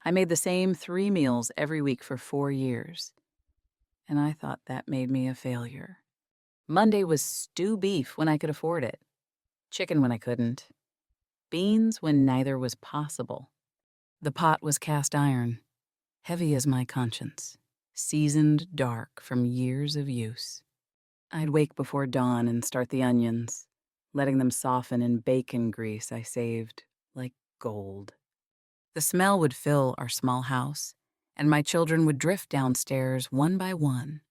I made the same 3 meals every week for 4 years, and I thought that made me a failure. Monday was stew beef when I could afford it, chicken when I couldn't, beans when neither was possible. The pot was cast iron, heavy as my conscience, seasoned dark from years of use. I'd wake before dawn and start the onions, letting them soften in bacon grease I saved like gold. The smell would fill our small house, and my children would drift downstairs one by one,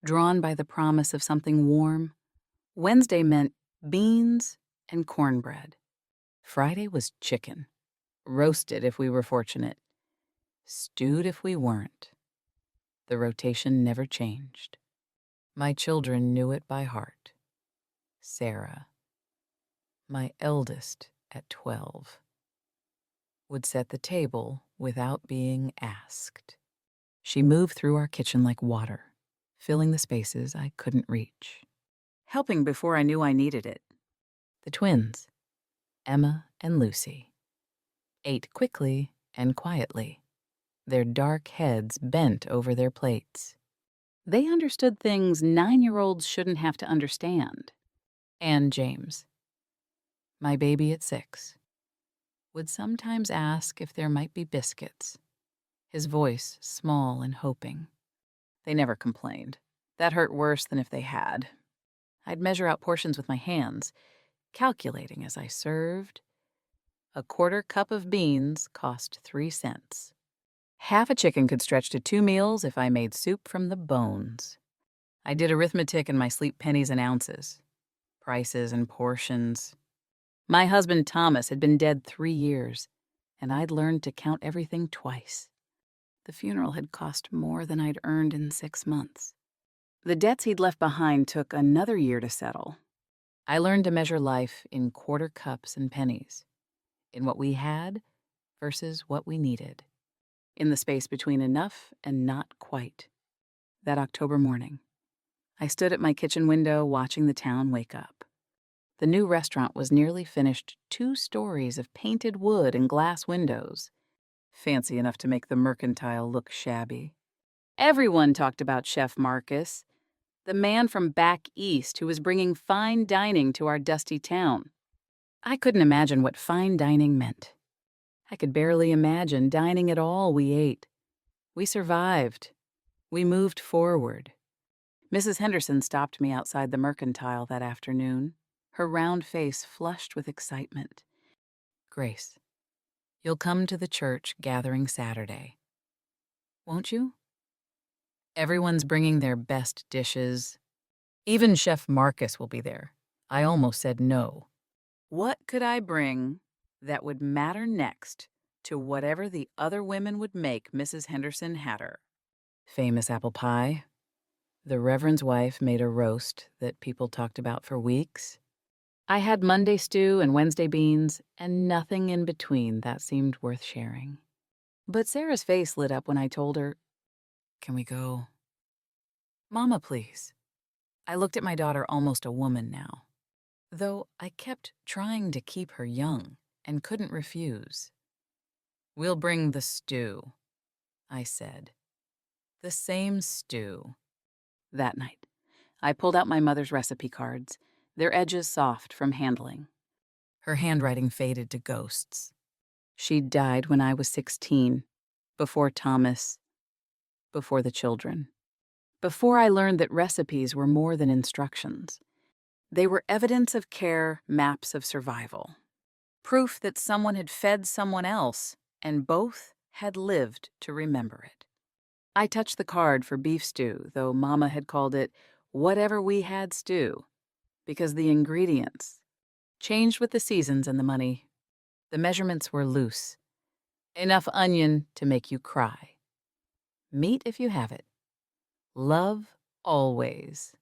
drawn by the promise of something warm. Wednesday meant beans and cornbread. Friday was chicken, roasted if we were fortunate, stewed if we weren't. The rotation never changed. My children knew it by heart. Sarah, my eldest at 12, would set the table without being asked. She moved through our kitchen like water, filling the spaces I couldn't reach, helping before I knew I needed it. The twins, Emma and Lucy, ate quickly and quietly, their dark heads bent over their plates. They understood things 9-year-olds shouldn't have to understand. And James, my baby at 6, would sometimes ask if there might be biscuits, his voice small and hoping. They never complained. That hurt worse than if they had. I'd measure out portions with my hands, calculating as I served. A quarter cup of beans cost 3 cents. Half a chicken could stretch to 2 meals if I made soup from the bones. I did arithmetic in my sleep pennies and ounces, prices and portions. My husband Thomas had been dead 3 years, and I'd learned to count everything twice. The funeral had cost more than I'd earned in 6 months. The debts he'd left behind took another year to settle. I learned to measure life in quarter cups and pennies, in what we had versus what we needed, in the space between enough and not quite. That October morning, I stood at my kitchen window watching the town wake up. The new restaurant was nearly finished, 2 stories of painted wood and glass windows, fancy enough to make the mercantile look shabby. Everyone talked about Chef Marcus, the man from back east who was bringing fine dining to our dusty town. I couldn't imagine what fine dining meant. I could barely imagine dining at all we ate. We survived. We moved forward. Mrs. Henderson stopped me outside the mercantile that afternoon, her round face flushed with excitement. "Grace, you'll come to the church gathering Saturday, won't you? Everyone's bringing their best dishes. Even Chef Marcus will be there." I almost said no. What could I bring that would matter next to whatever the other women would make Mrs. Henderson had her? Famous apple pie. The Reverend's wife made a roast that people talked about for weeks. I had Monday stew and Wednesday beans, and nothing in between that seemed worth sharing. But Sarah's face lit up when I told her, "Can we go?" "Mama, please." I looked at my daughter, almost a woman now, though I kept trying to keep her young and couldn't refuse. "We'll bring the stew," I said. The same stew. That night, I pulled out my mother's recipe cards, their edges soft from handling. Her handwriting faded to ghosts. She'd died when I was 16, before Thomas, before the children. Before I learned that recipes were more than instructions. They were evidence of care, maps of survival. Proof that someone had fed someone else, and both had lived to remember it. I touched the card for beef stew, though Mama had called it whatever we had stew, because the ingredients changed with the seasons and the money. The measurements were loose. Enough onion to make you cry. Meat if you have it. Love always.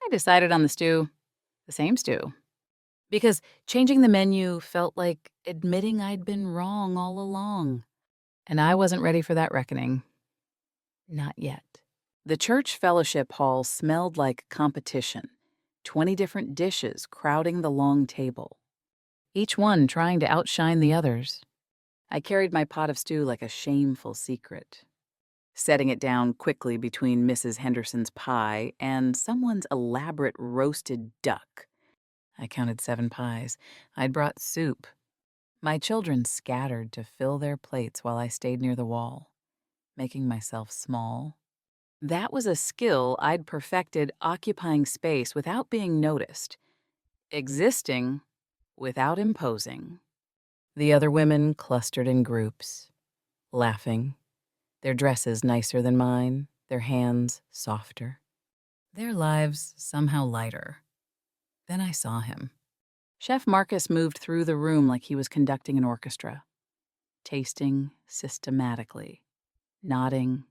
I decided on the stew, the same stew, because changing the menu felt like admitting I'd been wrong all along, and I wasn't ready for that reckoning. Not yet. The church fellowship hall smelled like competition, 20 different dishes crowding the long table, each one trying to outshine the others. I carried my pot of stew like a shameful secret, setting it down quickly between Mrs. Henderson's pie and someone's elaborate roasted duck. I counted 7 pies. I'd brought soup. My children scattered to fill their plates while I stayed near the wall, making myself small. That was a skill I'd perfected, occupying space without being noticed, existing without imposing. The other women clustered in groups, laughing, their dresses nicer than mine, their hands softer, their lives somehow lighter. Then I saw him. Chef Marcus moved through the room like he was conducting an orchestra, tasting systematically, nodding,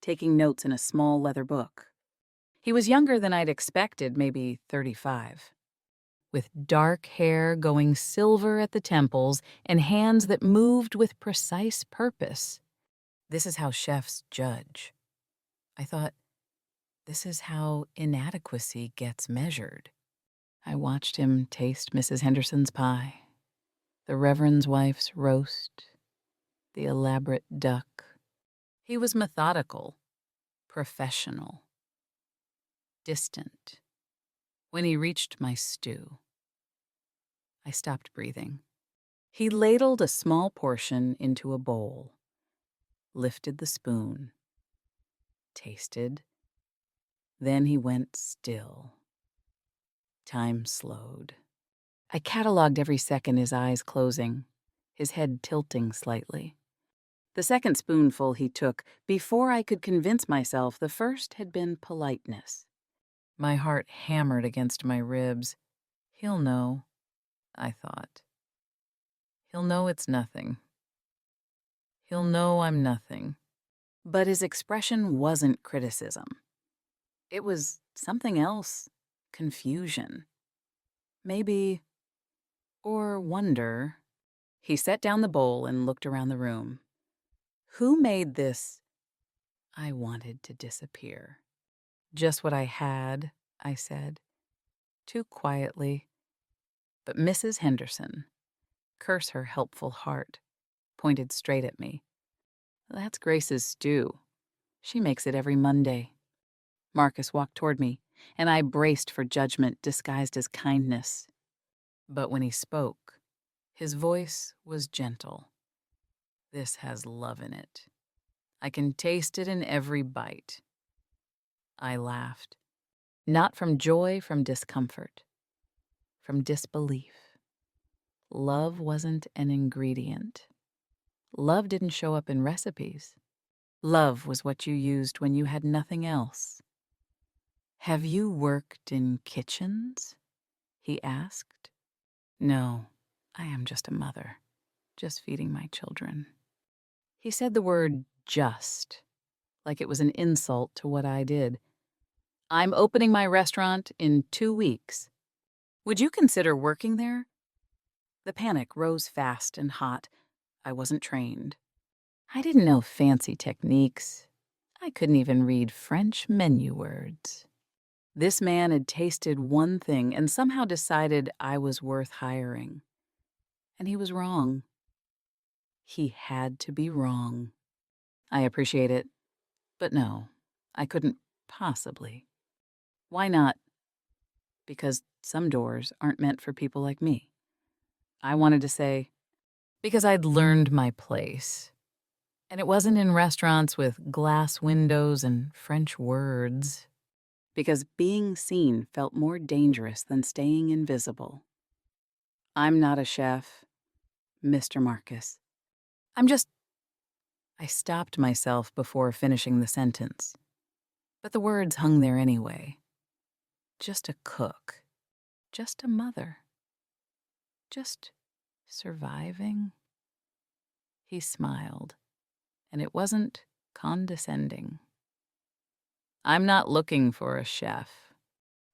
taking notes in a small leather book. He was younger than I'd expected, maybe 35, with dark hair going silver at the temples and hands that moved with precise purpose. This is how chefs judge. I thought, this is how inadequacy gets measured. I watched him taste Mrs. Henderson's pie, the Reverend's wife's roast, the elaborate duck. He was methodical, professional, distant. When he reached my stew, I stopped breathing. He ladled a small portion into a bowl, lifted the spoon, tasted, then he went still. Time slowed. I catalogued every second, his eyes closing, his head tilting slightly. The second spoonful he took, before I could convince myself the first had been politeness. My heart hammered against my ribs. He'll know, I thought. He'll know it's nothing. He'll know I'm nothing. But his expression wasn't criticism. It was something else. Confusion. Maybe, or wonder. He set down the bowl and looked around the room. Who made this? I wanted to disappear. Just what I had, I said, too quietly. But Mrs. Henderson, curse her helpful heart, pointed straight at me. That's Grace's stew. She makes it every Monday. Marcus walked toward me, and I braced for judgment disguised as kindness. But when he spoke, his voice was gentle. This has love in it. I can taste it in every bite. I laughed. Not from joy, from discomfort. From disbelief. Love wasn't an ingredient. Love didn't show up in recipes. Love was what you used when you had nothing else. Have you worked in kitchens? He asked. No, I am just a mother, just feeding my children. He said the word just, like it was an insult to what I did. I'm opening my restaurant in 2 weeks. Would you consider working there? The panic rose fast and hot. I wasn't trained. I didn't know fancy techniques. I couldn't even read French menu words. This man had tasted one thing and somehow decided I was worth hiring. And he was wrong. He had to be wrong. I appreciate it, but no, I couldn't possibly. Why not? Because some doors aren't meant for people like me. I wanted to say, because I'd learned my place. And it wasn't in restaurants with glass windows and French words. Because being seen felt more dangerous than staying invisible. I'm not a chef, Mr. Marcus. I stopped myself before finishing the sentence. But the words hung there anyway. Just a cook. Just a mother. Just surviving. He smiled, and it wasn't condescending. I'm not looking for a chef.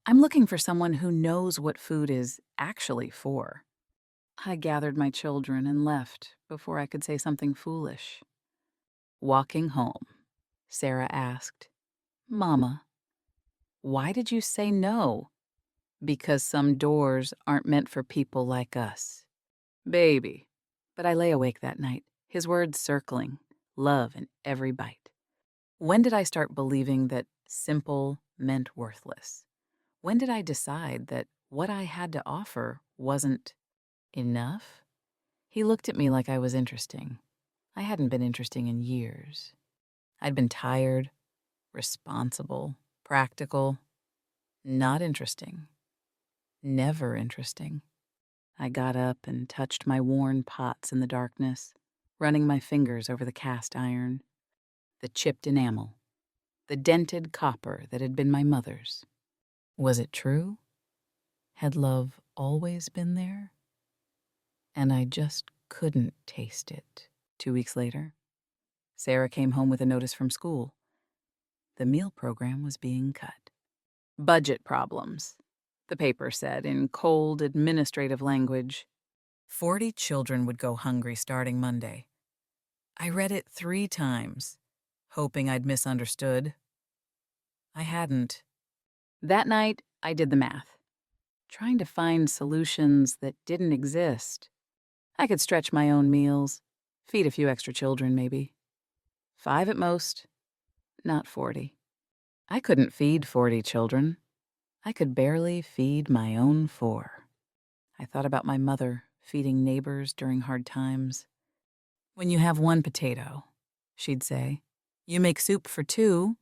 I'm looking for someone who knows what food is actually for. I gathered my children and left before I could say something foolish. Walking home, Sarah asked, Mama, why did you say no? Because some doors aren't meant for people like us. Baby. But I lay awake that night, his words circling, love in every bite. When did I start believing that simple meant worthless? When did I decide that what I had to offer wasn't enough? He looked at me like I was interesting. I hadn't been interesting in years. I'd been tired, responsible, practical, not interesting, never interesting. I got up and touched my worn pots in the darkness, running my fingers over the cast iron, the chipped enamel, the dented copper that had been my mother's. Was it true? Had love always been there? And I just couldn't taste it. 2 weeks later, Sarah came home with a notice from school. The meal program was being cut. Budget problems, the paper said in cold, administrative language. 40 children would go hungry starting Monday. I read it 3 times, hoping I'd misunderstood. I hadn't. That night, I did the math, trying to find solutions that didn't exist. I could stretch my own meals, feed a few extra children maybe. 5 at most, not 40. I couldn't feed 40 children. I could barely feed my own 4. I thought about my mother feeding neighbors during hard times. When you have 1 potato, she'd say, you make soup for 2.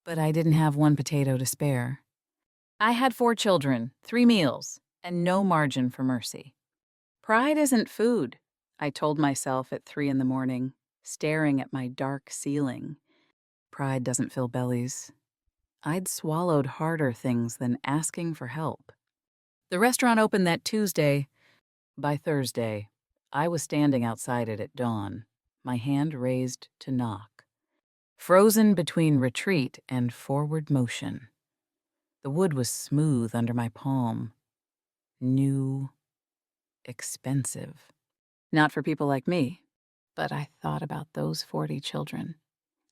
But I didn't have 1 potato to spare. I had 4 children, 3 meals, and no margin for mercy. Pride isn't food, I told myself at 3 a.m, staring at my dark ceiling. Pride doesn't fill bellies. I'd swallowed harder things than asking for help. The restaurant opened that Tuesday. By Thursday, I was standing outside it at dawn, my hand raised to knock, frozen between retreat and forward motion. The wood was smooth under my palm. New, expensive. Not for people like me, but I thought about those 40 children,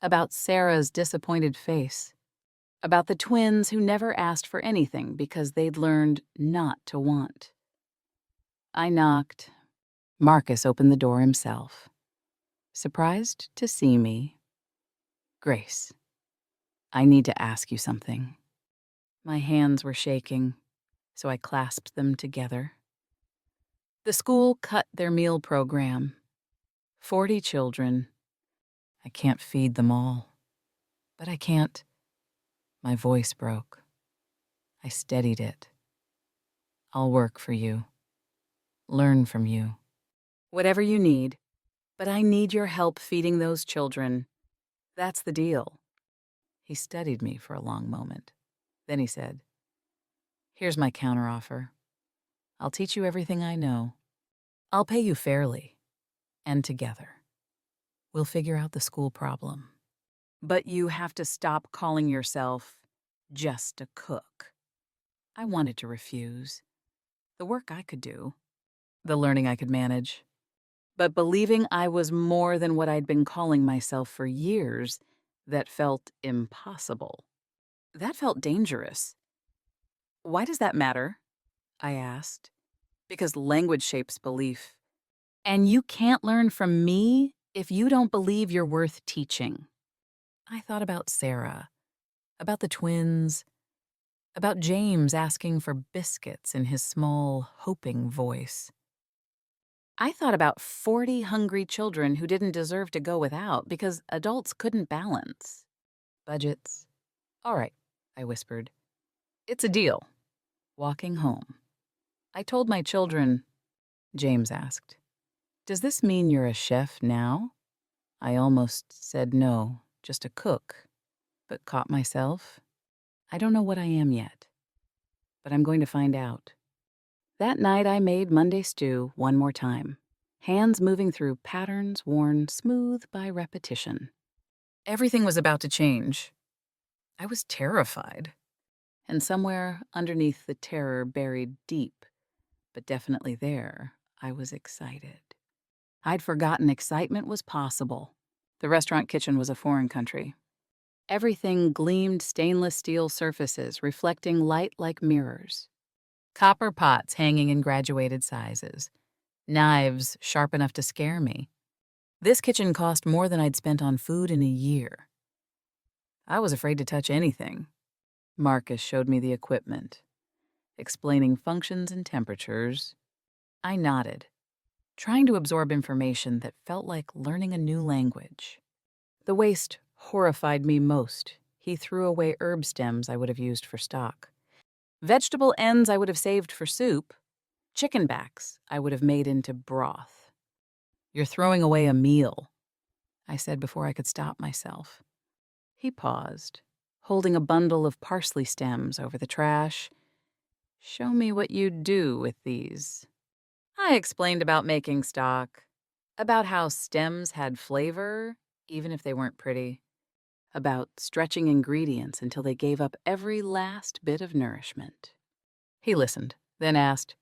about Sarah's disappointed face, about the twins who never asked for anything because they'd learned not to want. I knocked. Marcus opened the door himself. Surprised to see me. Grace, I need to ask you something. My hands were shaking, so I clasped them together. The school cut their meal program. 40 children. I can't feed them all. But I can't. My voice broke. I steadied it. I'll work for you. Learn from you. Whatever you need. But I need your help feeding those children. That's the deal. He studied me for a long moment. Then he said, here's my counteroffer. I'll teach you everything I know. I'll pay you fairly. And together. We'll figure out the school problem. But you have to stop calling yourself just a cook. I wanted to refuse. The work I could do. The learning I could manage. But believing I was more than what I'd been calling myself for years, that felt impossible. That felt dangerous. Why does that matter? I asked. Because language shapes belief. And you can't learn from me if you don't believe you're worth teaching. I thought about Sarah, about the twins, about James asking for biscuits in his small, hoping voice. I thought about 40 hungry children who didn't deserve to go without because adults couldn't balance. Budgets. All right, I whispered. It's a deal. Walking home. I told my children, James asked, does this mean you're a chef now? I almost said no, just a cook, but caught myself. I don't know what I am yet, but I'm going to find out. That night I made Monday stew one more time, hands moving through patterns worn smooth by repetition. Everything was about to change. I was terrified. And somewhere underneath the terror buried deep, but definitely there, I was excited. I'd forgotten excitement was possible. The restaurant kitchen was a foreign country. Everything gleamed stainless steel surfaces reflecting light like mirrors. Copper pots hanging in graduated sizes. Knives sharp enough to scare me. This kitchen cost more than I'd spent on food in a year. I was afraid to touch anything. Marcus showed me the equipment, explaining functions and temperatures. I nodded, trying to absorb information that felt like learning a new language. The waste horrified me most. He threw away herb stems I would have used for stock. Vegetable ends I would have saved for soup. Chicken backs I would have made into broth. "You're throwing away a meal," I said before I could stop myself. He paused, holding a bundle of parsley stems over the trash. "Show me what you'd do with these." I explained about making stock, about how stems had flavor, even if they weren't pretty, about stretching ingredients until they gave up every last bit of nourishment. He listened, then asked,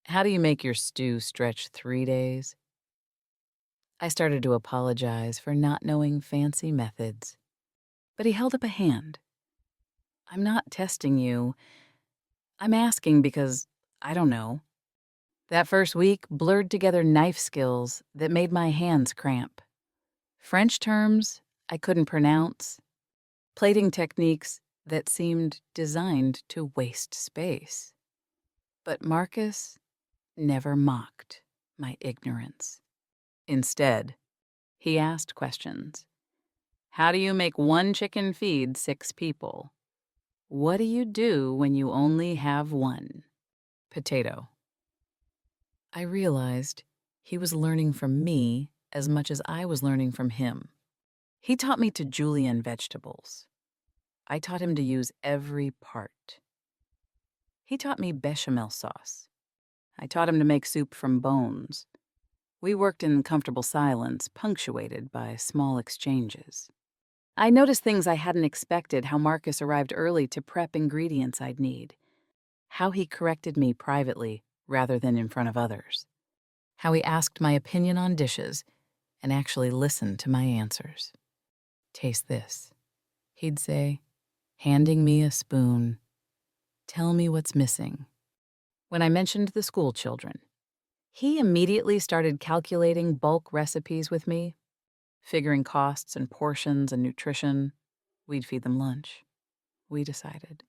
"How do you make your stew stretch 3 days?" I started to apologize for not knowing fancy methods, but he held up a hand. "I'm not testing you. I'm asking because I don't know." That first week blurred together knife skills that made my hands cramp. French terms I couldn't pronounce, plating techniques that seemed designed to waste space. But Marcus never mocked my ignorance. Instead, he asked questions. "How do you make one chicken feed 6 people? What do you do when you only have one?" Potato. I realized he was learning from me as much as I was learning from him. He taught me to julienne vegetables. I taught him to use every part. He taught me bechamel sauce. I taught him to make soup from bones. We worked in comfortable silence, punctuated by small exchanges. I noticed things I hadn't expected: how Marcus arrived early to prep ingredients I'd need, how he corrected me privately rather than in front of others, how he asked my opinion on dishes and actually listened to my answers. "Taste this," he'd say, handing me a spoon. "Tell me what's missing." When I mentioned the school children, he immediately started calculating bulk recipes with me, figuring costs and portions and nutrition. We'd feed them lunch, we decided.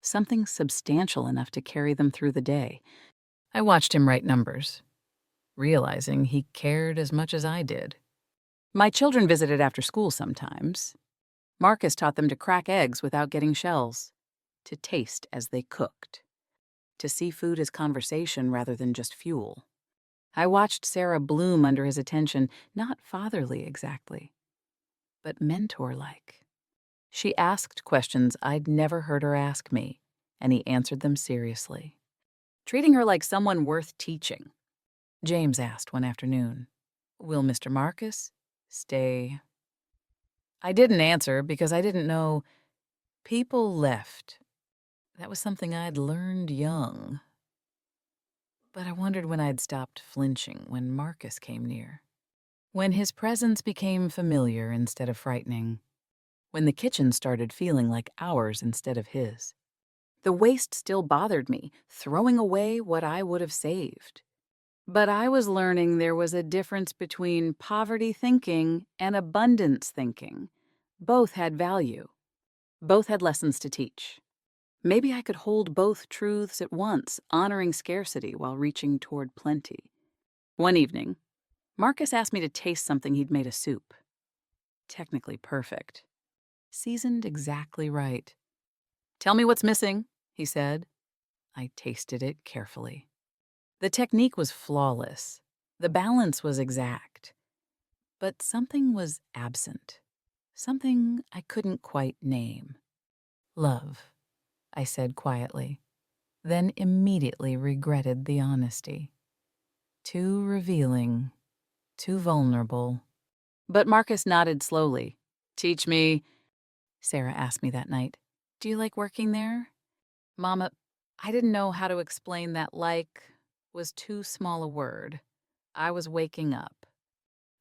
Something substantial enough to carry them through the day. I watched him write numbers, realizing he cared as much as I did. My children visited after school sometimes. Marcus taught them to crack eggs without getting shells, to taste as they cooked, to see food as conversation rather than just fuel. I watched Sarah bloom under his attention, not fatherly exactly, but mentor-like. She asked questions I'd never heard her ask me, and he answered them seriously, treating her like someone worth teaching. James asked one afternoon, "Will Mr. Marcus stay?" I didn't answer because I didn't know. People left. That was something I'd learned young. But I wondered when I'd stopped flinching when Marcus came near, when his presence became familiar instead of frightening, when the kitchen started feeling like ours instead of his. The waste still bothered me, throwing away what I would have saved. But I was learning there was a difference between poverty thinking and abundance thinking. Both had value. Both had lessons to teach. Maybe I could hold both truths at once, honoring scarcity while reaching toward plenty. One evening, Marcus asked me to taste something he'd made a soup. Technically perfect. Seasoned exactly right. "Tell me what's missing," he said. I tasted it carefully. The technique was flawless. The balance was exact. But something was absent. Something I couldn't quite name. "Love," I said quietly, then immediately regretted the honesty. Too revealing, too vulnerable. But Marcus nodded slowly. "Teach me," Sarah asked me that night. "Do you like working there?" Mama, I didn't know how to explain that "like" was too small a word. I was waking up.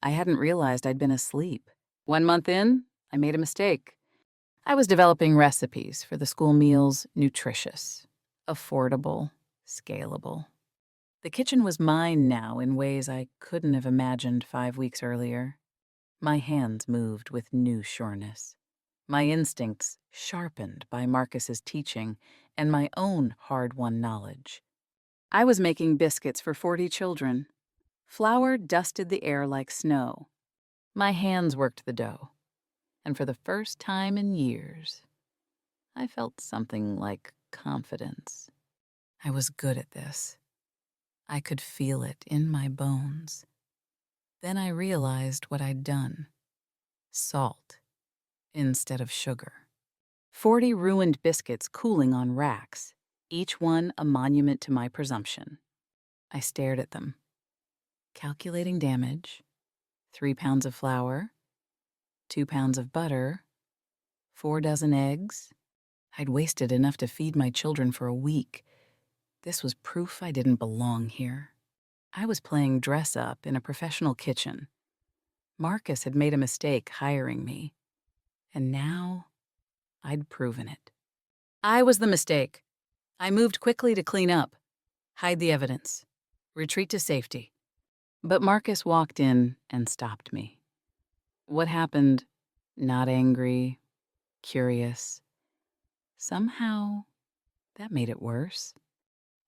I hadn't realized I'd been asleep. 1 month in, I made a mistake. I was developing recipes for the school meals, nutritious, affordable, scalable. The kitchen was mine now in ways I couldn't have imagined 5 weeks earlier. My hands moved with new sureness, my instincts sharpened by Marcus's teaching and my own hard-won knowledge. I was making biscuits for 40 children. Flour dusted the air like snow. My hands worked the dough, and for the first time in years, I felt something like confidence. I was good at this. I could feel it in my bones. Then I realized what I'd done. Salt instead of sugar. 40 ruined biscuits cooling on racks, each one a monument to my presumption. I stared at them, calculating damage. 3 pounds of flour, 2 pounds of butter, 4 dozen eggs. I'd wasted enough to feed my children for a week. This was proof I didn't belong here. I was playing dress-up in a professional kitchen. Marcus had made a mistake hiring me, and now I'd proven it. I was the mistake. I moved quickly to clean up, hide the evidence, retreat to safety. But Marcus walked in and stopped me. What happened? Not angry, curious. Somehow, that made it worse.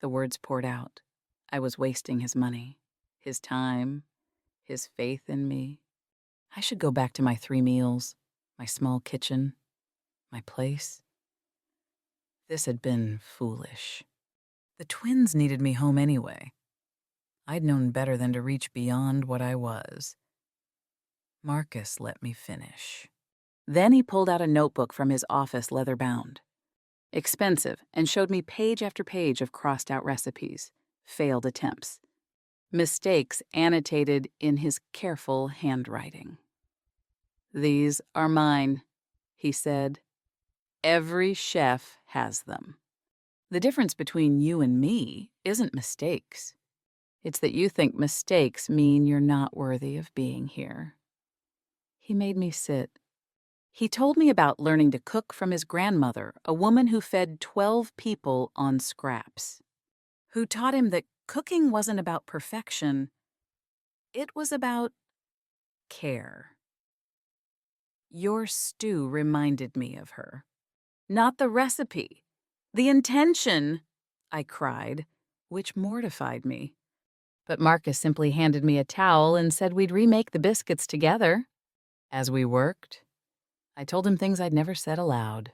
The words poured out. I was wasting his money, his time, his faith in me. I should go back to my 3 meals, my small kitchen, my place. This had been foolish. The twins needed me home anyway. I'd known better than to reach beyond what I was. Marcus let me finish. Then he pulled out a notebook from his office, leather-bound. Expensive, and showed me page after page of crossed-out recipes, failed attempts, mistakes annotated in his careful handwriting. "These are mine," he said. "Every chef has them. The difference between you and me isn't mistakes. It's that you think mistakes mean you're not worthy of being here." He made me sit. He told me about learning to cook from his grandmother, a woman who fed 12 people on scraps, who taught him that cooking wasn't about perfection, it was about care. Your stew reminded me of her. Not the recipe, the intention, I cried, which mortified me. But Marcus simply handed me a towel and said we'd remake the biscuits together. As we worked, I told him things I'd never said aloud.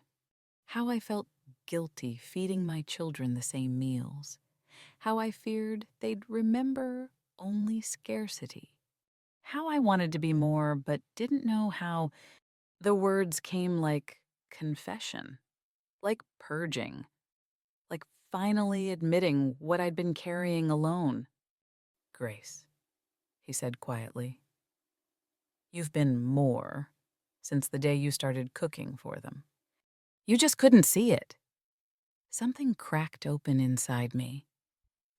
How I felt guilty feeding my children the same meals. How I feared they'd remember only scarcity. How I wanted to be more, but didn't know how. The words came like confession, like purging, like finally admitting what I'd been carrying alone. "Grace," he said quietly, "you've been more since the day you started cooking for them. You just couldn't see it." Something cracked open inside me,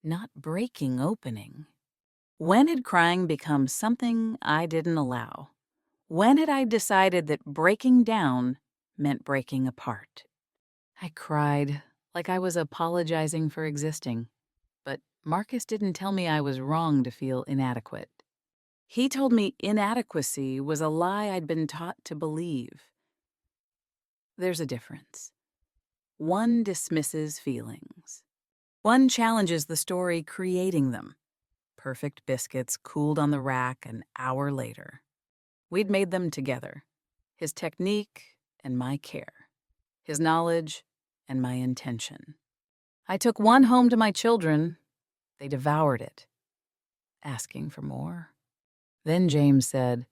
not breaking opening. When had crying become something I didn't allow? When had I decided that breaking down meant breaking apart? I cried like I was apologizing for existing, but Marcus didn't tell me I was wrong to feel inadequate. He told me inadequacy was a lie I'd been taught to believe. There's a difference. One dismisses feelings. One challenges the story creating them. Perfect biscuits cooled on the rack an hour later. We'd made them together. His technique and my care. His knowledge and my intention. I took one home to my children. They devoured it, asking for more. Then James said,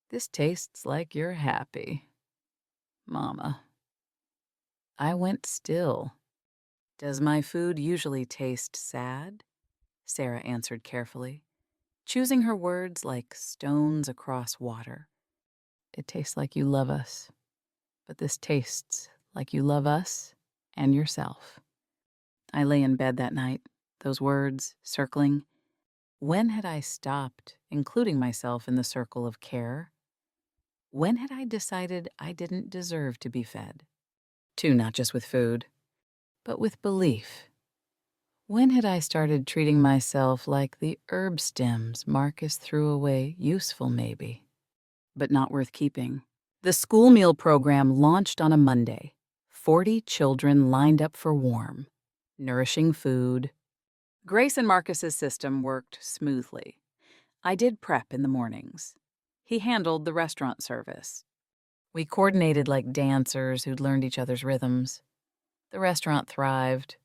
"This tastes like you're happy, Mama." I went still. "Does my food usually taste sad?" Sarah answered carefully, choosing her words like stones across water. "It tastes like you love us, but this tastes like you love us and yourself." I lay in bed that night, those words circling. When had I stopped including myself in the circle of care? When had I decided I didn't deserve to be fed? Too, not just with food, but with belief. When had I started treating myself like the herb stems Marcus threw away, useful maybe, but not worth keeping? The school meal program launched on a Monday. 40 children lined up for warm, nourishing food. Grace and Marcus's system worked smoothly. I did prep in the mornings. He handled the restaurant service. We coordinated like dancers who'd learned each other's rhythms. The restaurant thrived.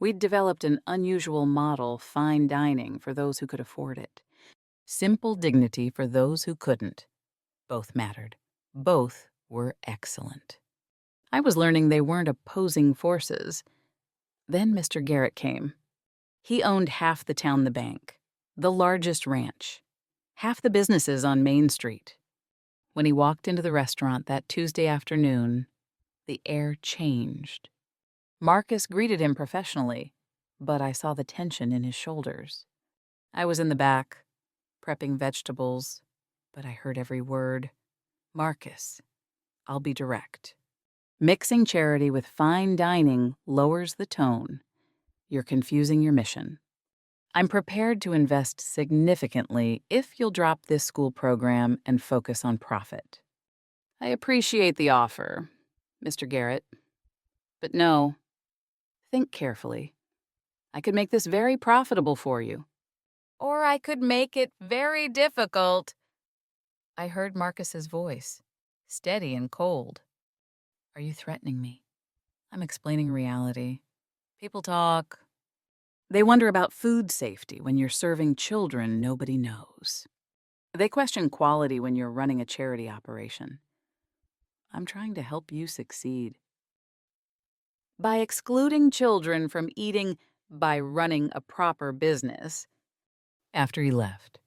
We'd developed an unusual model, fine dining for those who could afford it. Simple dignity for those who couldn't. Both mattered. Both were excellent. I was learning they weren't opposing forces. Then Mr. Garrett came. He owned half the town the bank, the largest ranch, half the businesses on Main Street. When he walked into the restaurant that Tuesday afternoon, the air changed. Marcus greeted him professionally, but I saw the tension in his shoulders. I was in the back, prepping vegetables, but I heard every word. Marcus, I'll be direct. Mixing charity with fine dining lowers the tone. You're confusing your mission. I'm prepared to invest significantly if you'll drop this school program and focus on profit. I appreciate the offer, Mr. Garrett. But no, think carefully. I could make this very profitable for you. Or I could make it very difficult. I heard Marcus's voice, steady and cold. Are you threatening me? I'm explaining reality. People talk. They wonder about food safety when you're serving children nobody knows. They question quality when you're running a charity operation. I'm trying to help you succeed. By excluding children from eating by running a proper business. After he left,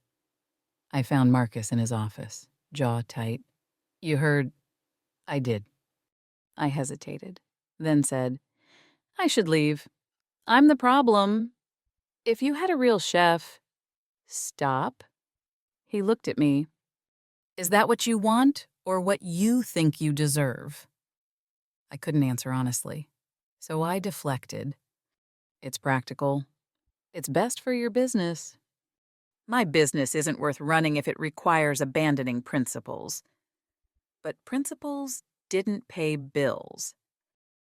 I found Marcus in his office, jaw tight. You heard? I did. I hesitated, then said, I should leave. I'm the problem. If you had a real chef... Stop. He looked at me. Is that what you want, or what you think you deserve? I couldn't answer honestly, so I deflected. It's practical. It's best for your business. My business isn't worth running if it requires abandoning principles. But principles didn't pay bills.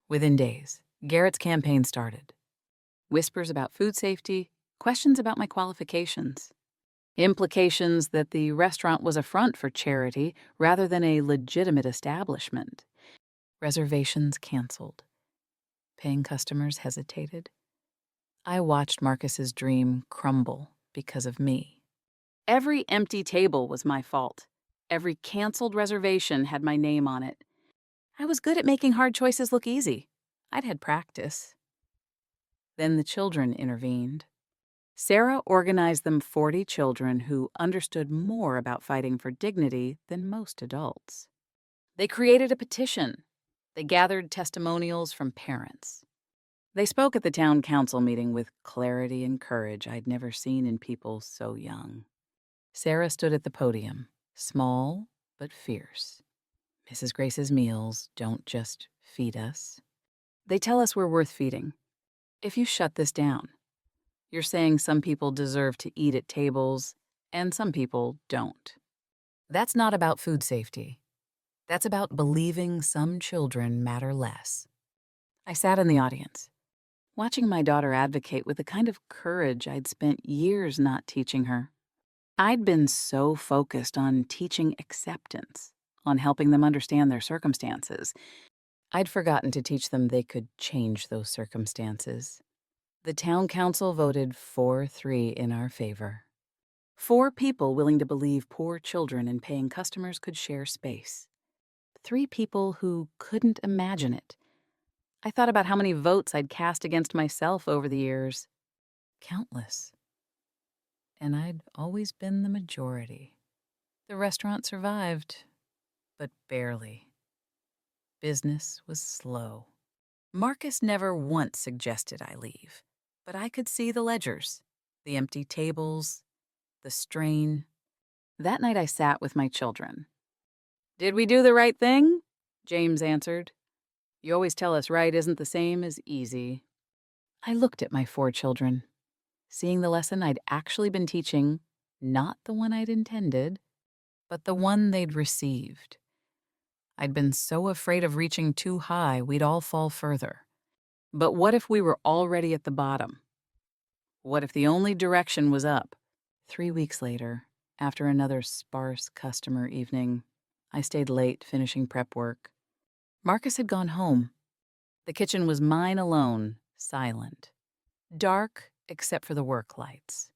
Within days, Garrett's campaign started. Whispers about food safety, questions about my qualifications. Implications that the restaurant was a front for charity rather than a legitimate establishment. Reservations canceled. Paying customers hesitated. I watched Marcus's dream crumble because of me. Every empty table was my fault. Every canceled reservation had my name on it. I was good at making hard choices look easy. I'd had practice. Then the children intervened. Sarah organized them 40 children who understood more about fighting for dignity than most adults. They created a petition. They gathered testimonials from parents. They spoke at the town council meeting with clarity and courage I'd never seen in people so young. Sarah stood at the podium, small but fierce. Mrs. Grace's meals don't just feed us. They tell us we're worth feeding. If you shut this down, you're saying some people deserve to eat at tables and some people don't. That's not about food safety. That's about believing some children matter less. I sat in the audience, watching my daughter advocate with the kind of courage I'd spent years not teaching her. I'd been so focused on teaching acceptance, on helping them understand their circumstances. I'd forgotten to teach them they could change those circumstances. The town council voted 4-3 in our favor. 4 people willing to believe poor children and paying customers could share space. 3 people who couldn't imagine it. I thought about how many votes I'd cast against myself over the years. Countless. And I'd always been the majority. The restaurant survived, but barely. Business was slow. Marcus never once suggested I leave, but I could see the ledgers, the empty tables, the strain. That night I sat with my children. Did we do the right thing? James answered. You always tell us right isn't the same as easy. I looked at my 4 children, seeing the lesson I'd actually been teaching, not the one I'd intended, but the one they'd received. I'd been so afraid of reaching too high we'd all fall further. But what if we were already at the bottom? What if the only direction was up? 3 weeks later, after another sparse customer evening, I stayed late finishing prep work. Marcus had gone home. The kitchen was mine alone, silent. Dark except for the work lights.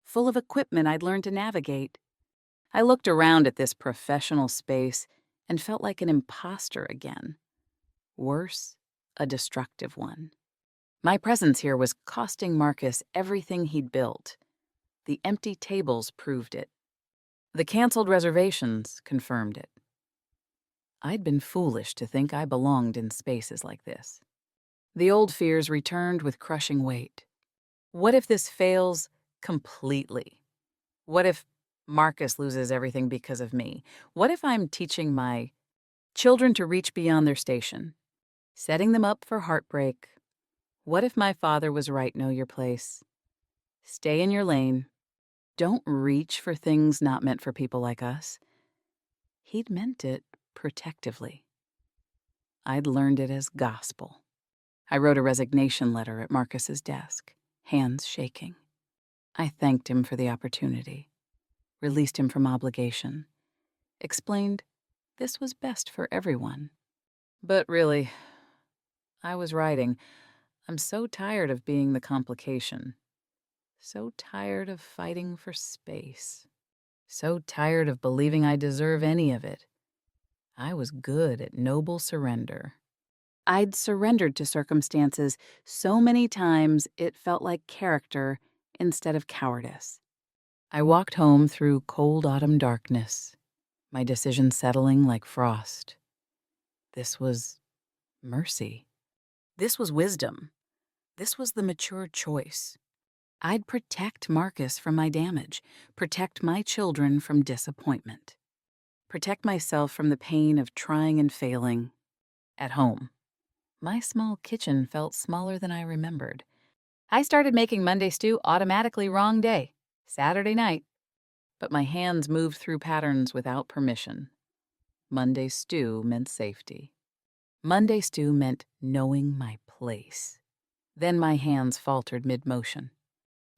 Full of equipment I'd learned to navigate. I looked around at this professional space and felt like an imposter again. Worse, a destructive one. My presence here was costing Marcus everything he'd built. The empty tables proved it. The canceled reservations confirmed it. I'd been foolish to think I belonged in spaces like this. The old fears returned with crushing weight. What if this fails completely? What if Marcus loses everything because of me? What if I'm teaching my children to reach beyond their station, setting them up for heartbreak? What if my father was right, know your place? Stay in your lane. Don't reach for things not meant for people like us. He'd meant it protectively. I'd learned it as gospel. I wrote a resignation letter at Marcus's desk, hands shaking. I thanked him for the opportunity, released him from obligation, explained this was best for everyone. But really, I was writing, I'm so tired of being the complication. So tired of fighting for space. So tired of believing I deserve any of it. I was good at noble surrender. I'd surrendered to circumstances so many times it felt like character instead of cowardice. I walked home through cold autumn darkness, my decision settling like frost. This was mercy. This was wisdom. This was the mature choice. I'd protect Marcus from my damage, protect my children from disappointment, protect myself from the pain of trying and failing. At home, my small kitchen felt smaller than I remembered. I started making Monday stew automatically wrong day, Saturday night, but my hands moved through patterns without permission. Monday stew meant safety. Monday stew meant knowing my place. Then my hands faltered mid-motion.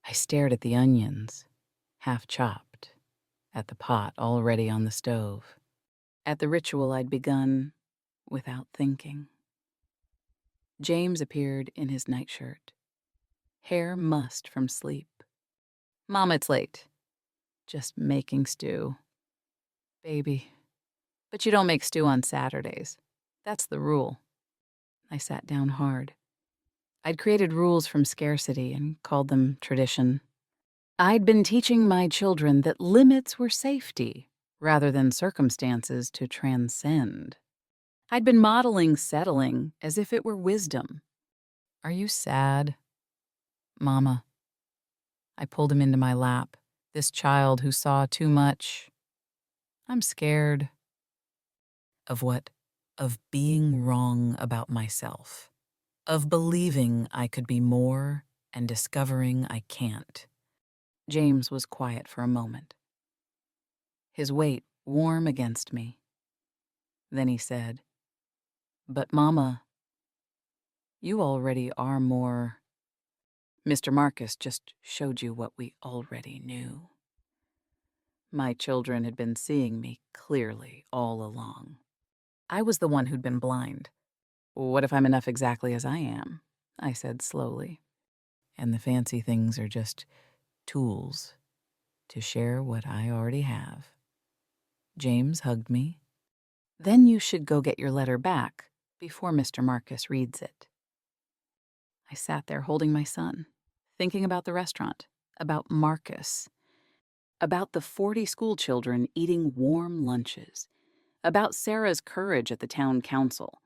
I stared at the onions, half chopped, at the pot already on the stove, at the ritual I'd begun without thinking. James appeared in his nightshirt, hair mussed from sleep. Mom, it's late. Just making stew. Baby. But you don't make stew on Saturdays. That's the rule. I sat down hard. I'd created rules from scarcity and called them tradition. I'd been teaching my children that limits were safety rather than circumstances to transcend. I'd been modeling settling as if it were wisdom. Are you sad, Mama? I pulled him into my lap, this child who saw too much. I'm scared. Of what? Of being wrong about myself. Of believing I could be more and discovering I can't. James was quiet for a moment, his weight warm against me. Then he said, "But Mama, you already are more. Mr. Marcus just showed you what we already knew." My children had been seeing me clearly all along. I was the one who'd been blind. What if I'm enough exactly as I am? I said slowly. And the fancy things are just tools to share what I already have. James hugged me. Then you should go get your letter back before Mr. Marcus reads it. I sat there holding my son, thinking about the restaurant, about Marcus, about the 40 school children eating warm lunches, about Sarah's courage at the town council,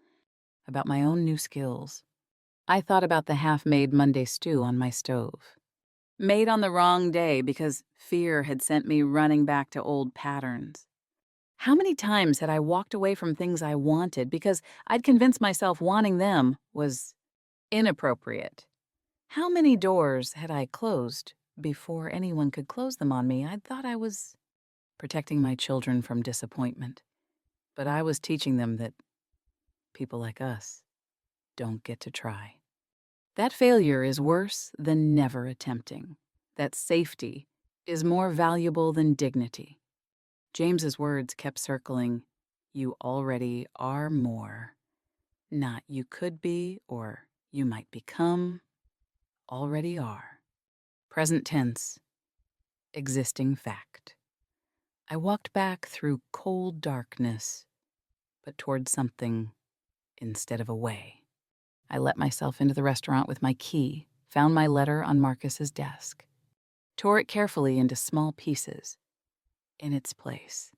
about my own new skills. I thought about the half-made Monday stew on my stove. Made on the wrong day because fear had sent me running back to old patterns. How many times had I walked away from things I wanted because I'd convinced myself wanting them was inappropriate? How many doors had I closed before anyone could close them on me? I thought I was protecting my children from disappointment, but I was teaching them that people like us don't get to try. That failure is worse than never attempting. That safety is more valuable than dignity. James's words kept circling, "You already are more." Not "you could be" or "you might become." Already are. Present tense. Existing fact. I walked back through cold darkness, but toward something instead of away. I let myself into the restaurant with my key, found my letter on Marcus's desk, tore it carefully into small pieces. In its place,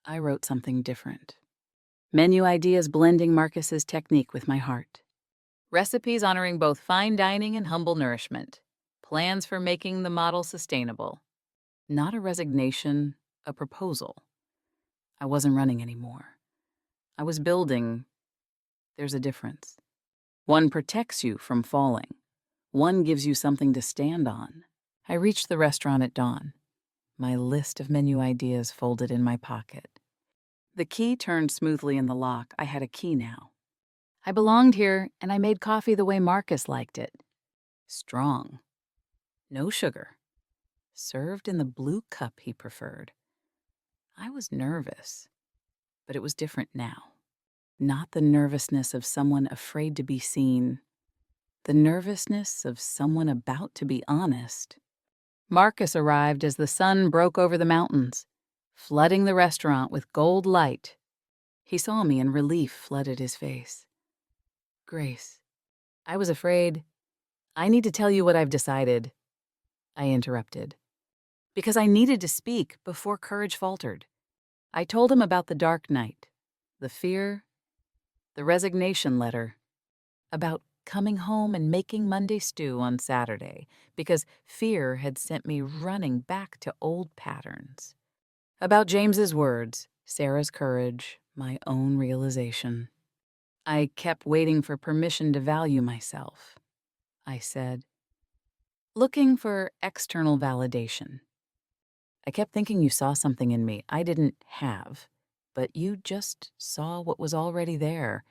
I wrote something different. Menu ideas blending Marcus's technique with my heart. Recipes honoring both fine dining and humble nourishment. Plans for making the model sustainable. Not a resignation, a proposal. I wasn't running anymore. I was building. There's a difference. One protects you from falling. One gives you something to stand on. I reached the restaurant at dawn, my list of menu ideas folded in my pocket. The key turned smoothly in the lock. I had a key now. I belonged here, and I made coffee the way Marcus liked it. Strong. No sugar. Served in the blue cup he preferred. I was nervous, but it was different now. Not the nervousness of someone afraid to be seen. The nervousness of someone about to be honest. Marcus arrived as the sun broke over the mountains, flooding the restaurant with gold light. He saw me and relief flooded his face. "Grace, I was afraid. I need to tell you what I've decided," I interrupted, because I needed to speak before courage faltered. I told him about the dark night, the fear, the resignation letter, about coming home and making Monday stew on Saturday because fear had sent me running back to old patterns. About James's words, Sarah's courage, my own realization. I kept waiting for permission to value myself. I said, looking for external validation. I kept thinking you saw something in me I didn't have, but you just saw what was already there.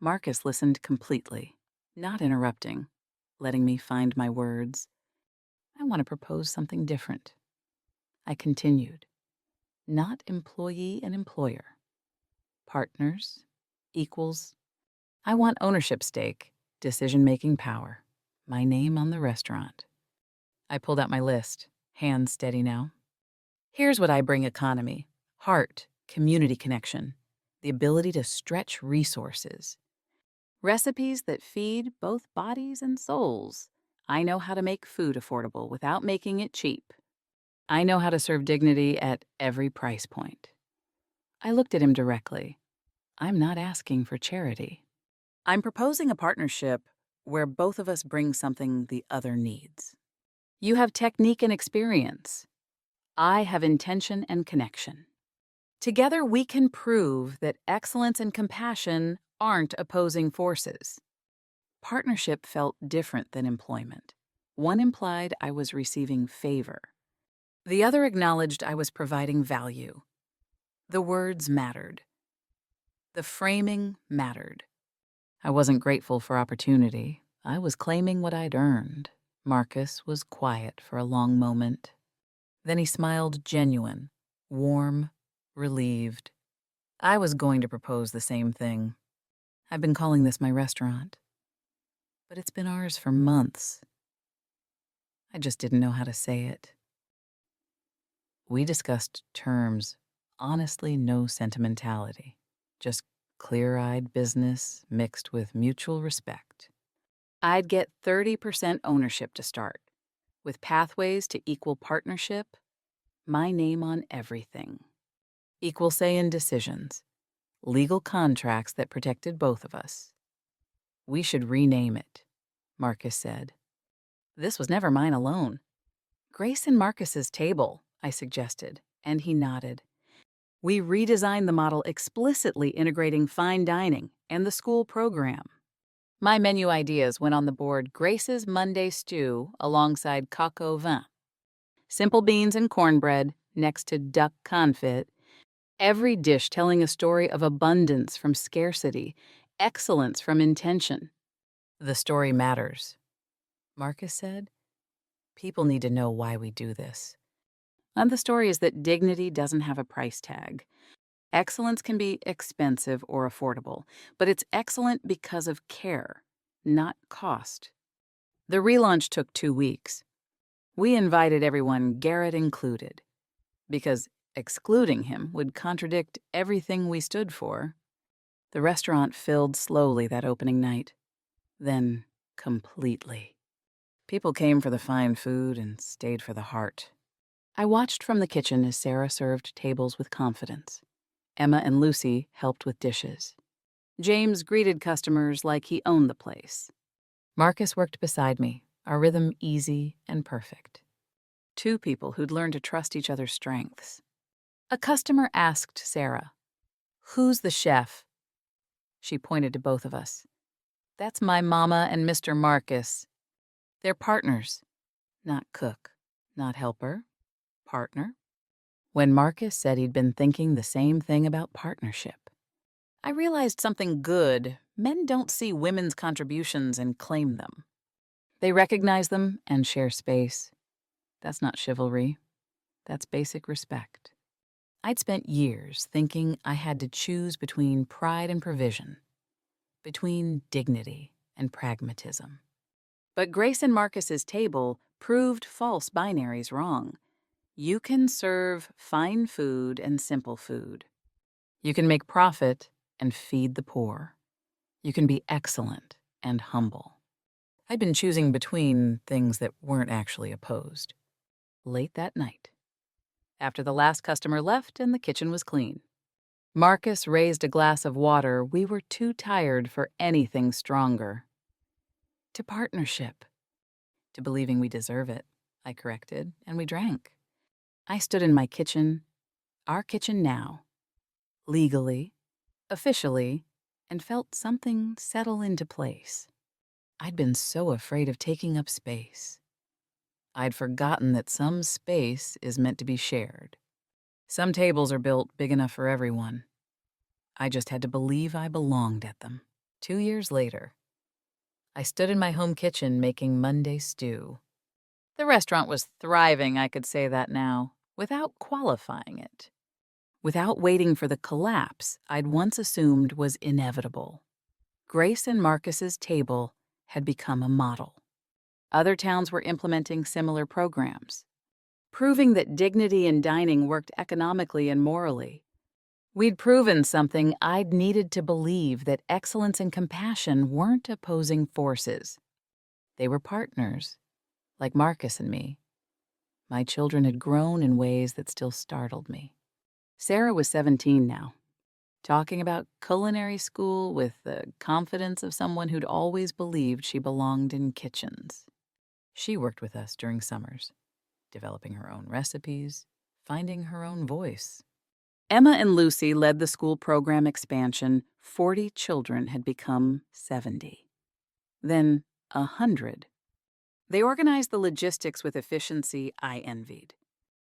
Marcus listened completely, not interrupting, letting me find my words. I want to propose something different. I continued. Not employee and employer. Partners, equals. I want ownership stake, decision-making power, my name on the restaurant. I pulled out my list, hands steady now. Here's what I bring: economy, heart, community connection, the ability to stretch resources. Recipes that feed both bodies and souls. I know how to make food affordable without making it cheap. I know how to serve dignity at every price point. I looked at him directly. I'm not asking for charity. I'm proposing a partnership where both of us bring something the other needs. You have technique and experience. I have intention and connection. Together we can prove that excellence and compassion aren't opposing forces. Partnership felt different than employment. One implied I was receiving favor. The other acknowledged I was providing value. The words mattered. The framing mattered. I wasn't grateful for opportunity. I was claiming what I'd earned. Marcus was quiet for a long moment. Then he smiled, genuine, warm, relieved. I was going to propose the same thing. I've been calling this my restaurant, but it's been ours for months. I just didn't know how to say it. We discussed terms, honestly no sentimentality, just clear-eyed business mixed with mutual respect. I'd get 30% ownership to start, with pathways to equal partnership, my name on everything. Equal say in decisions, legal contracts that protected both of us. We should rename it, Marcus said. This was never mine alone. Grace and Marcus's table, I suggested, and he nodded. We redesigned the model explicitly integrating fine dining and the school program. My menu ideas went on the board: Grace's Monday stew alongside coq au vin, simple beans and cornbread next to duck confit, every dish telling a story of abundance from scarcity, excellence from intention. The story matters, Marcus said. People need to know why we do this. And the story is that dignity doesn't have a price tag. Excellence can be expensive or affordable, but it's excellent because of care, not cost. The relaunch took 2 weeks. We invited everyone, Garrett included, because excluding him would contradict everything we stood for. The restaurant filled slowly that opening night, then completely. People came for the fine food and stayed for the heart. I watched from the kitchen as Sarah served tables with confidence. Emma and Lucy helped with dishes. James greeted customers like he owned the place. Marcus worked beside me, our rhythm easy and perfect. 2 people who'd learned to trust each other's strengths. A customer asked Sarah, "Who's the chef?" She pointed to both of us. "That's my mama and Mr. Marcus. They're partners. Not cook, not helper, partner." When Marcus said he'd been thinking the same thing about partnership, I realized something good. Men don't see women's contributions and claim them. They recognize them and share space. That's not chivalry. That's basic respect. I'd spent years thinking I had to choose between pride and provision, between dignity and pragmatism. But Grace and Marcus's table proved false binaries wrong. You can serve fine food and simple food. You can make profit and feed the poor. You can be excellent and humble. I'd been choosing between things that weren't actually opposed. Late that night, after the last customer left and the kitchen was clean, Marcus raised a glass of water. We were too tired for anything stronger. To partnership. To believing we deserve it, I corrected, and we drank. I stood in my kitchen, our kitchen now, legally, officially, and felt something settle into place. I'd been so afraid of taking up space. I'd forgotten that some space is meant to be shared. Some tables are built big enough for everyone. I just had to believe I belonged at them. 2 years later, I stood in my home kitchen making Monday stew. The restaurant was thriving, I could say that now, without qualifying it. Without waiting for the collapse I'd once assumed was inevitable. Grace and Marcus's table had become a model. Other towns were implementing similar programs, proving that dignity in dining worked economically and morally. We'd proven something I'd needed to believe, that excellence and compassion weren't opposing forces. They were partners, like Marcus and me. My children had grown in ways that still startled me. Sarah was 17 now, talking about culinary school with the confidence of someone who'd always believed she belonged in kitchens. She worked with us during summers, developing her own recipes, finding her own voice. Emma and Lucy led the school program expansion. 40 children had become 70. Then 100. They organized the logistics with efficiency I envied,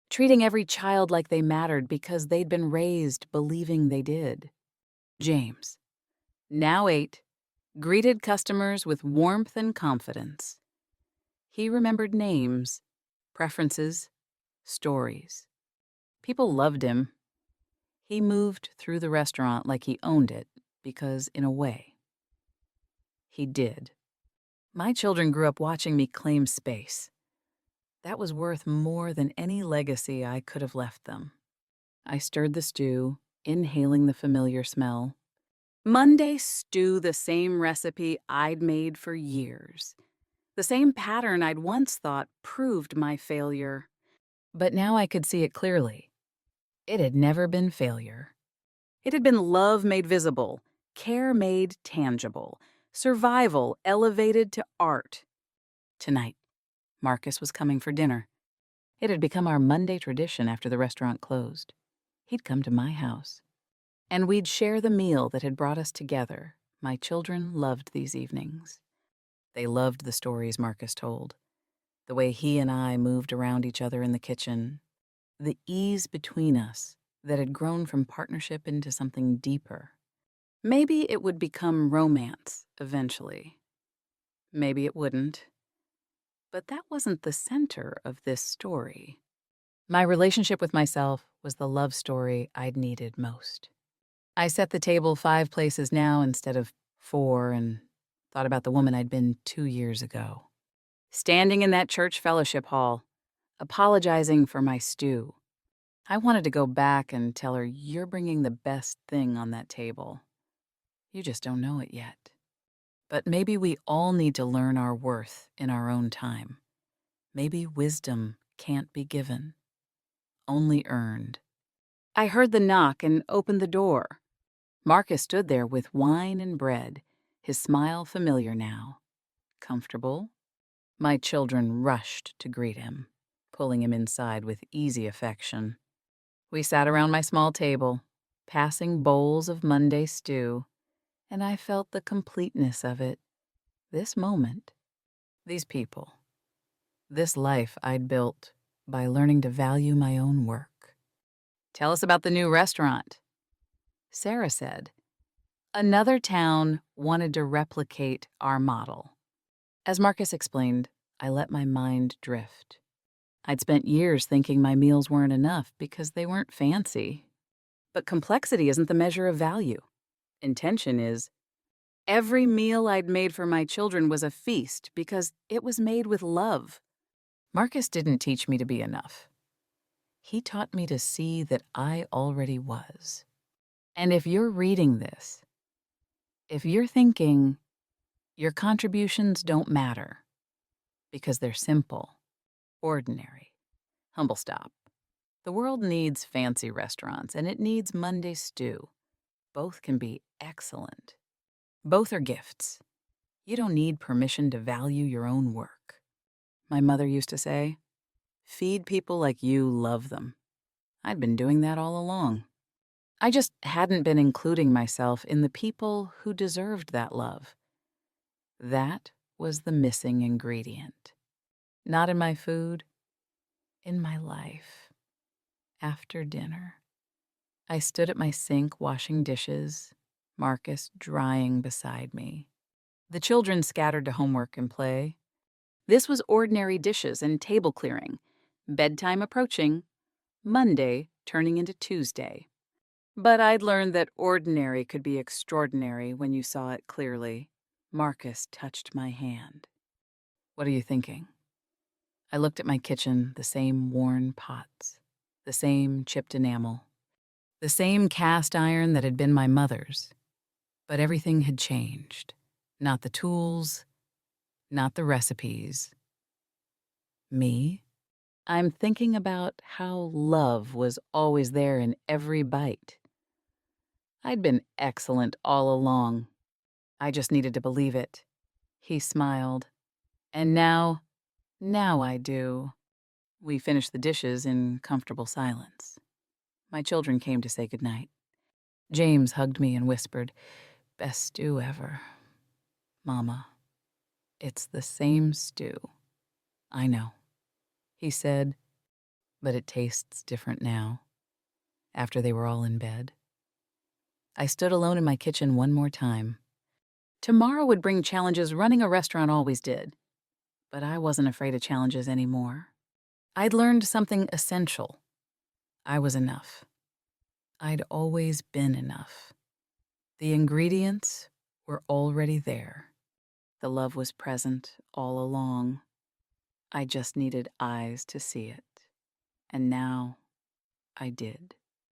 treating every child like they mattered because they'd been raised believing they did. James, now 8, greeted customers with warmth and confidence. He remembered names, preferences, stories. People loved him. He moved through the restaurant like he owned it because, in a way, he did. My children grew up watching me claim space. That was worth more than any legacy I could have left them. I stirred the stew, inhaling the familiar smell. Monday stew, the same recipe I'd made for years. The same pattern I'd once thought proved my failure. But now I could see it clearly. It had never been failure. It had been love made visible, care made tangible, survival elevated to art. Tonight, Marcus was coming for dinner. It had become our Monday tradition after the restaurant closed. He'd come to my house, and we'd share the meal that had brought us together, My children loved these evenings. They loved the stories Marcus told, the way he and I moved around each other in the kitchen, the ease between us that had grown from partnership into something deeper. Maybe it would become romance eventually. Maybe it wouldn't. But that wasn't the center of this story. My relationship with myself was the love story I'd needed most. I set the table 5 places now instead of 4 and thought about the woman I'd been 2 years ago. Standing in that church fellowship hall, apologizing for my stew. I wanted to go back and tell her, "You're bringing the best thing on that table. You just don't know it yet." But maybe we all need to learn our worth in our own time. Maybe wisdom can't be given, only earned. I heard the knock and opened the door. Marcus stood there with wine and bread, his smile familiar now. Comfortable? My children rushed to greet him, pulling him inside with easy affection. We sat around my small table, passing bowls of Monday stew, and I felt the completeness of it. This moment, these people, this life I'd built by learning to value my own work. "Tell us about the new restaurant," Sarah said. Another town wanted to replicate our model. As Marcus explained, I let my mind drift. I'd spent years thinking my meals weren't enough because they weren't fancy. But complexity isn't the measure of value. Intention is. Every meal I'd made for my children was a feast because it was made with love. Marcus didn't teach me to be enough. He taught me to see that I already was. And if you're reading this, if you're thinking your contributions don't matter because they're simple, ordinary, humble, stop. The world needs fancy restaurants and it needs Monday stew. Both can be excellent. Both are gifts. You don't need permission to value your own work. My mother used to say, "Feed people like you love them." I'd been doing that all along. I just hadn't been including myself in the people who deserved that love. That was the missing ingredient. Not in my food, in my life. After dinner, I stood at my sink washing dishes, Marcus drying beside me. The children scattered to homework and play. This was ordinary dishes and table clearing, bedtime approaching, Monday turning into Tuesday. But I'd learned that ordinary could be extraordinary when you saw it clearly. Marcus touched my hand. "What are you thinking?" I looked at my kitchen, the same worn pots, the same chipped enamel, the same cast iron that had been my mother's. But everything had changed. Not the tools, not the recipes. Me? I'm thinking about how love was always there in every bite. I'd been excellent all along. I just needed to believe it. He smiled. And now I do. We finished the dishes in comfortable silence. My children came to say goodnight. James hugged me and whispered, "Best stew ever." "Mama, it's the same stew." "I know," he said, "but it tastes different now." After they were all in bed, I stood alone in my kitchen one more time. Tomorrow would bring challenges running a restaurant always did, but I wasn't afraid of challenges anymore. I'd learned something essential. I was enough. I'd always been enough. The ingredients were already there. The love was present all along. I just needed eyes to see it. And now I did.